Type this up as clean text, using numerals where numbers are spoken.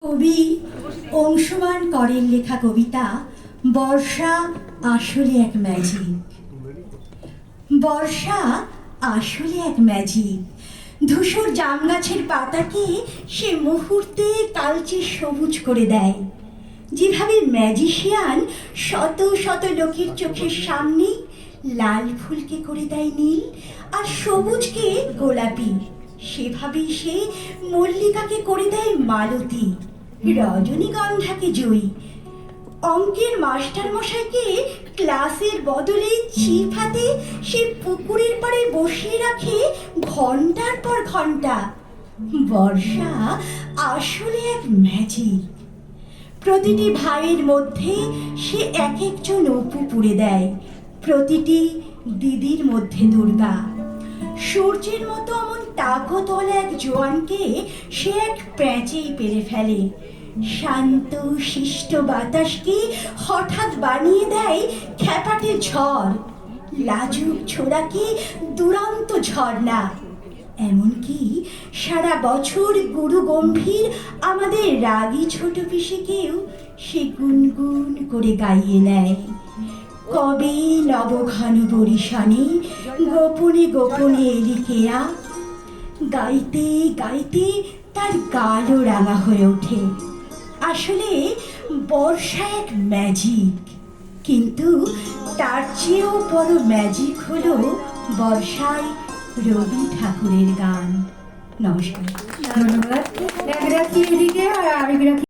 কবি অংশুমান করের লেখা কবিতা বর্ষা আসলে এক ম্যাজিক। বর্ষা আসলে এক ম্যাজিক। ধূসর জাম গাছের পাতাকে সে মুহূর্তে কালচে সবুজ করে দেয়। যেভাবে ম্যাজিশিয়ান শত শত লোকের চোখের সামনে লাল ফুলকে করে দেয় নীল আর সবুজকে গোলাপি, সেভাবেই সে মল্লিকাকে করে দেয় মালতী, রজনীগন্ধাকে জয়ী। অঙ্কের মাস্টার মশাইকে ক্লাসের বদলে ছিপ হাতে সে পুকুরের পাড়ে বসিয়ে রাখে ঘন্টার পর ঘন্টা। বর্ষা আসলে এক ম্যাজিক। প্রতিটি ভাইয়ের মধ্যে সে এক একজন অপু পুড়ে দেয়, প্রতিটি দিদির মধ্যে দুর্গা। সূর্যের মতো এমন তাকতওয়ালা এক জোয়ানকে সে এক প্যাঁচেই পেরে ফেলে। শান্ত শিষ্ট বাতাসকে হঠাৎ বানিয়ে দেয় খ্যাপাটে ঝড়, লাজুক ছোড়াকে দুরন্ত ঝর্ণা। এমনকি সারা বছর গুরু গম্ভীর আমাদের রাগী ছোট পিসিকেও সে গুনগুন করে গাইয়ে নেয়। কবে নবঘন বরিশানে গোপনে গোপনে এলি কেয়া, গাইতে গাইতে তার গালও রাঙা হয়ে ওঠে। আসলে বর্ষা এক ম্যাজিক, কিন্তু তার চেয়েও বড় ম্যাজিক হলো বর্ষায় রবি ঠাকুরের গান। নমস্কার। ধন্যবাদ। এক রাখি এদিকে আর আরেক রাখি